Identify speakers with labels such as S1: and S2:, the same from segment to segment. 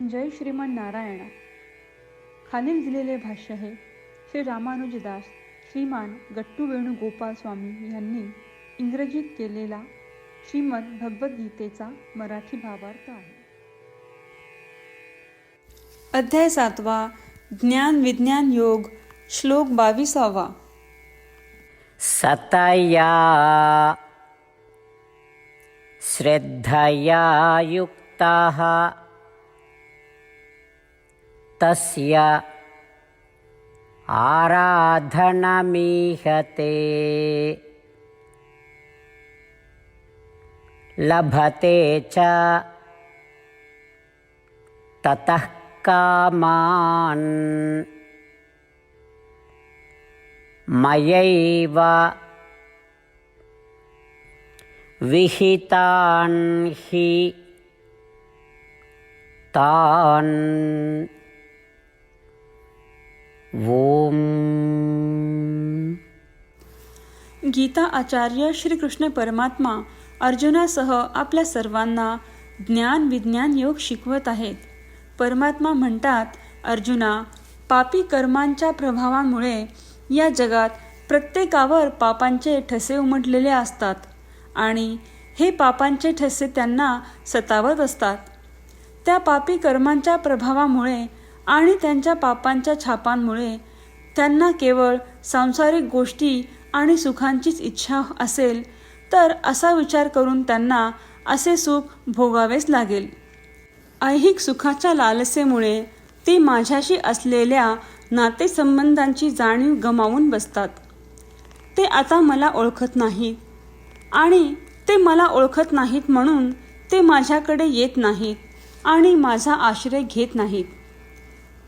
S1: जय श्रीमान नारायण. खालील दिलेले भाष्य हे श्री रामानुजदास श्रीमान गट्टू वेणुगोपाल स्वामी यांनी इंग्रजीत केलेला श्रीमद भगवद्गीतेचा मराठी भावार्थ आहे. अध्याय 7 ज्ञान विज्ञान योग श्लोक 22.
S2: सतया श्रद्धया युक्तः तस्य आराधनमीहते लभते च ततः कामान् मयैव विहितान् हि तान् ओम.
S1: गीता आचार्य श्रीकृष्ण परमात्मा अर्जुनासह आपल्या सर्वांना ज्ञान विज्ञान योग शिकवत आहेत. परमात्मा म्हणतात, अर्जुना, पापी कर्मांच्या प्रभावामुळे या जगात प्रत्येकावर पापांचे ठसे उमटलेले असतात आणि हे पापांचे ठसे त्यांना सतावत असतात. त्या पापी कर्मांच्या प्रभावामुळे आणि त्यांच्या पापांच्या छापांमुळे त्यांना केवळ सांसारिक गोष्टी आणि सुखांचीच इच्छा असेल तर असा विचार करून त्यांना असे सुख भोगावेच लागेल. ऐहिक सुखाच्या लालसेमुळे ते माझ्याशी असलेल्या नातेसंबंधांची जाणीव गमावून बसतात. ते आता मला ओळखत नाहीत आणि ते मला ओळखत नाहीत म्हणून ते माझ्याकडे येत नाहीत आणि माझा आश्रय घेत नाहीत.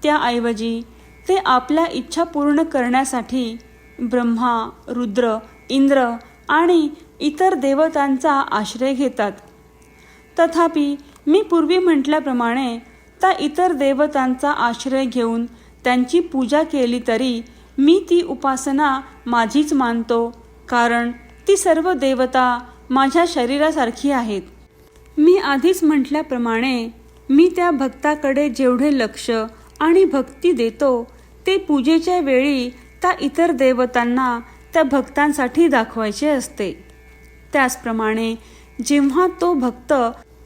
S1: त्याऐवजी ते आपल्या इच्छा पूर्ण करण्यासाठी ब्रह्मा, रुद्र, इंद्र आणि इतर देवतांचा आश्रय घेतात. तथापि मी पूर्वी म्हटल्याप्रमाणे त्या इतर देवतांचा आश्रय घेऊन त्यांची पूजा केली तरी मी ती उपासना माझीच मानतो, कारण ती सर्व देवता माझ्या शरीरासारखी आहेत. मी आधीच म्हटल्याप्रमाणे मी त्या भक्ताकडे जेवढे लक्ष आणि भक्ती देतो ते पूजेच्या वेळी त्या इतर देवतांना त्या भक्तांसाठी दाखवायचे असते. त्याचप्रमाणे जेव्हा तो भक्त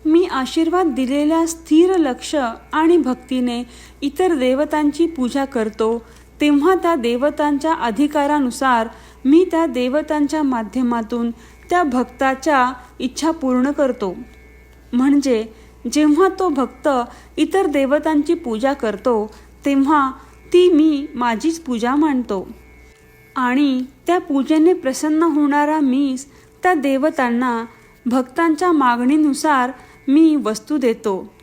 S1: मी आशीर्वाद दिलेल्या स्थिर लक्ष आणि भक्तीने इतर देवतांची पूजा करतो, तेव्हा त्या देवतांच्या अधिकारानुसार मी त्या देवतांच्या माध्यमातून त्या भक्ताच्या इच्छा पूर्ण करतो. म्हणजे जेव्हा तो भक्त इतर देवतांची पूजा करतो तेव्हा ती मी माझीच पूजा मानतो आणि त्या पूजेने प्रसन्न होणारा मीच त्या देवतांना भक्तांच्या मागणीनुसार मी वस्तू देतो.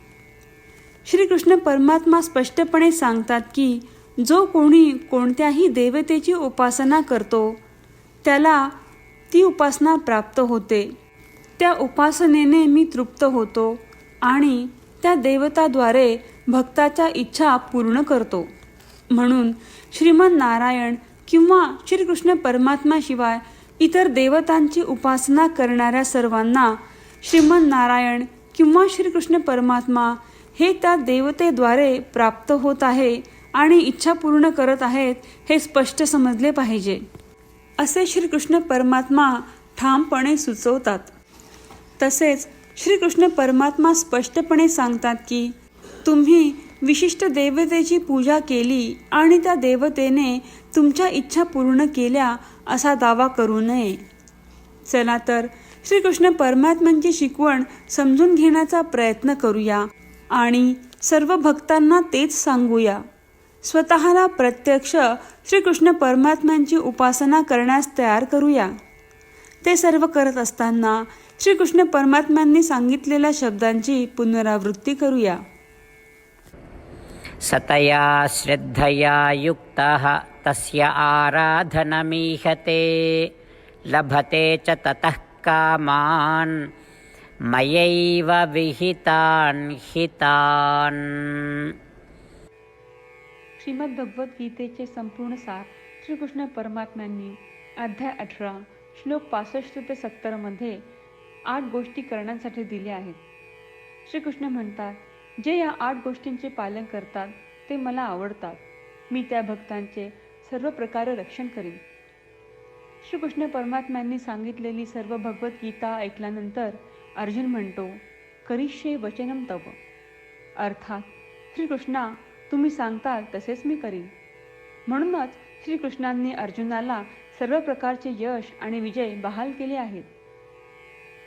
S1: श्रीकृष्ण परमात्मा स्पष्टपणे सांगतात की जो कोणी कोणत्याही देवतेची उपासना करतो त्याला ती उपासना प्राप्त होते. त्या उपासनेने मी तृप्त होतो आणि त्या देवताद्वारे भक्ताच्या इच्छा पूर्ण करतो. म्हणून श्रीमन नारायण किंवा श्रीकृष्ण परमात्म्याशिवाय इतर देवतांची उपासना करणाऱ्या सर्वांना श्रीमन नारायण किंवा श्रीकृष्ण परमात्मा हे त्या देवतेद्वारे प्राप्त होत आहे आणि इच्छा पूर्ण करत आहेत हे स्पष्ट समजले पाहिजे, असे श्रीकृष्ण परमात्मा ठामपणे सुचवतात. तसेच श्रीकृष्ण परमात्मा स्पष्टपणे सांगतात की तुम्ही विशिष्ट देवतेची पूजा केली आणि त्या देवतेने तुमच्या इच्छा पूर्ण केल्या असा दावा करू नये. चला तर श्रीकृष्ण परमात्म्यांची शिकवण समजून घेण्याचा प्रयत्न करूया आणि सर्व भक्तांना तेच सांगूया. स्वतःला प्रत्यक्ष श्रीकृष्ण परमात्म्यांची उपासना करण्यास तयार करूया. ते सर्व करत असताना श्रीकृष्ण परमात्म्यांनी सांगितलेल्या शब्दांची पुनरावृत्ती करूया.
S2: सतया श्रद्धया युक्तः तस्य आराधनमीहते लभते च ततः कामान् मयैव विहितान् हितान्.
S1: श्रीमद भगवद्गीतेचे संपूर्ण सार श्रीकृष्ण परमात्म्यांनी अध्याय 18 श्लोक 65 ते 70 मध्ये 8 गोष्टी करण्यासाठी दिल्या आहेत. श्रीकृष्ण म्हणतात, जे या 8 गोष्टींचे पालन करतात ते मला आवडतात. मी त्या भक्तांचे सर्व प्रकारे रक्षण करीन. श्रीकृष्ण परमात्म्यांनी सांगितलेली सर्व भगवद्गीता ऐकल्यानंतर अर्जुन म्हणतो, करिष्ये वचनम तव. अर्थात श्रीकृष्णा, तुम्ही सांगताल तसेच मी करीन. म्हणूनच श्रीकृष्णांनी अर्जुनाला सर्व प्रकारचे यश आणि विजय बहाल केले आहेत.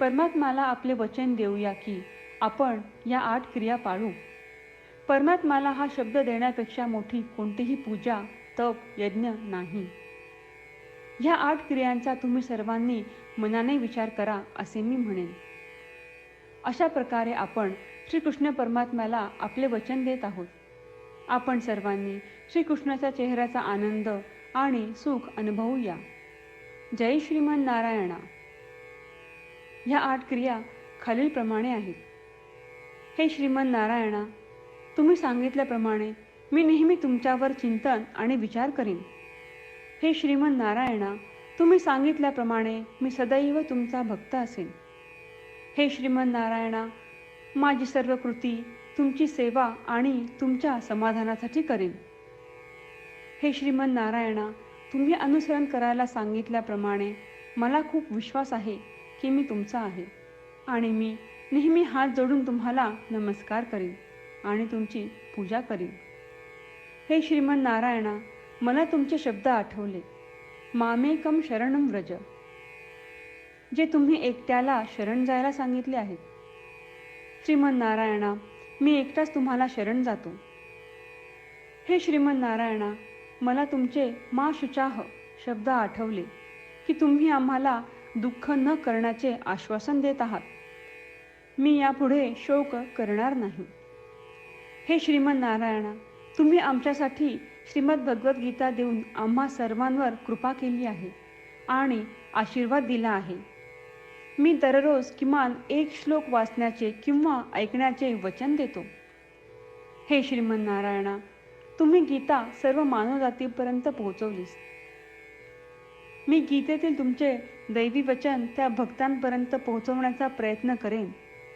S1: परमात्म्याला आपले वचन देऊया की आपण या 8 क्रिया पाळू. परमात्म्याला हा शब्द देण्यापेक्षा मोठी कोणतीही पूजा, तप, यज्ञ नाही. ह्या 8 क्रियांचा तुम्ही सर्वांनी मनाने विचार करा असे मी म्हणेन. अशा प्रकारे आपण श्रीकृष्ण परमात्म्याला आपले वचन देत आहोत. आपण सर्वांनी श्रीकृष्णाच्या चेहऱ्याचा आनंद आणि सुख अनुभवूया. जय श्रीमन नारायणा. ह्या 8 क्रिया खालीलप्रमाणे आहेत. हे श्रीमन नारायणा, तुम्ही सांगितल्याप्रमाणे मी नेहमी तुमच्यावर चिंतन आणि विचार करीन. हे श्रीमन नारायणा, तुम्ही सांगितल्याप्रमाणे मी सदैव तुमचा भक्त असेन. हे श्रीमन नारायणा, माझी सर्व कृती तुमची सेवा आणि तुमच्या समाधानासाठी करेन. हे श्रीमन नारायणा, तुम्ही अनुसरण करायला सांगितल्याप्रमाणे मला खूप विश्वास आहे की मी तुमचा आहे आणि मी नेहमी हात जोडून तुम्हाला नमस्कार करीन आणि तुमची पूजा करीन. हे श्रीमन नारायणा, मला तुमचे शब्द आठवले. मामेकम शरणम व्रज, जे तुम्ही एकट्याला शरण जायला सांगितले आहेत. श्रीमन नारायणा, मी एकटाच तुम्हाला शरण जातो. हे श्रीमन नारायणा, मला तुमचे मा शुचाह शब्द आठवले की तुम्ही आम्हाला दुःख न करण्याचे आश्वासन देत आहात. मी यापुढे शोक करणार नाही. हे श्रीमन नारायणा, तुम्ही आमच्यासाठी श्रीमद भगवद्गीता देऊन आम्हा सर्वांवर कृपा केली आहे आणि आशीर्वाद दिला आहे. मी दररोज किमान 1 श्लोक वाचण्याचे किंवा ऐकण्याचे वचन देतो. हे श्रीमन नारायणा, तुम्ही गीता सर्व मानवजातीपर्यंत पोहोचवलीस. मी गीतेतील तुमचे दैवी वचन त्या भक्तांपर्यंत पोहोचवण्याचा प्रयत्न करेन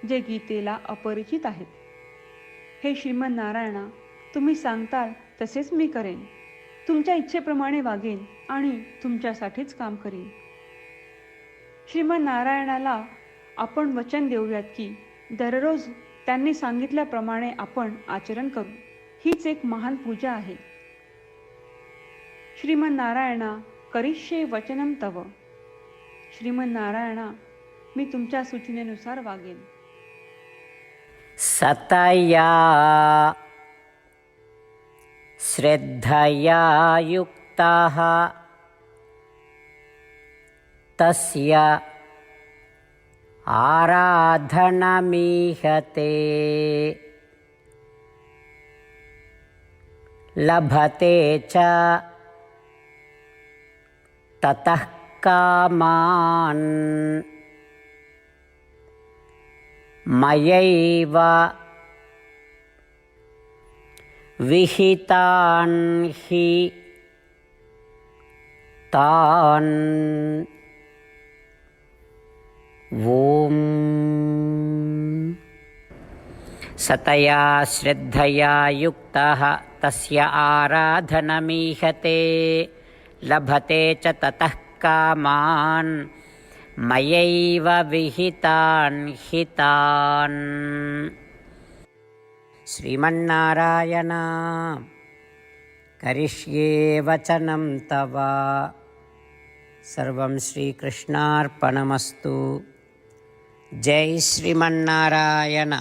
S1: जे गीतेला अपरिचित आहेत. हे श्रीमन नारायणा, तुम्ही सांगताल तसेच मी करेन. तुमच्या इच्छेप्रमाणे वागेन आणि तुमच्यासाठीच काम करीन. श्रीमन नारायणाला आपण वचन देऊयात की दररोज त्यांनी सांगितल्याप्रमाणे आपण आचरण करू. हीच एक महान पूजा आहे. श्रीमन नारायणा, करिष्ये वचनम तव. श्रीमन नारायणा, मी तुमच्या सूचनेनुसार वागेन.
S2: सतया श्रद्धया युक्तः तस्य आराधनमीहते लभते च ततः कामान् मयैव विहितान् हि तान् ॐ. सतया श्रद्धया युक्तः तस्य आराधनमीहते लभते च ततः कामान् मयैव विहितान् हि तान्. श्रीमन्नारायण, करिष्ये वचनं तव. सर्वं श्रीकृष्णार्पणमस्तु. जय श्रीमन्नारायण.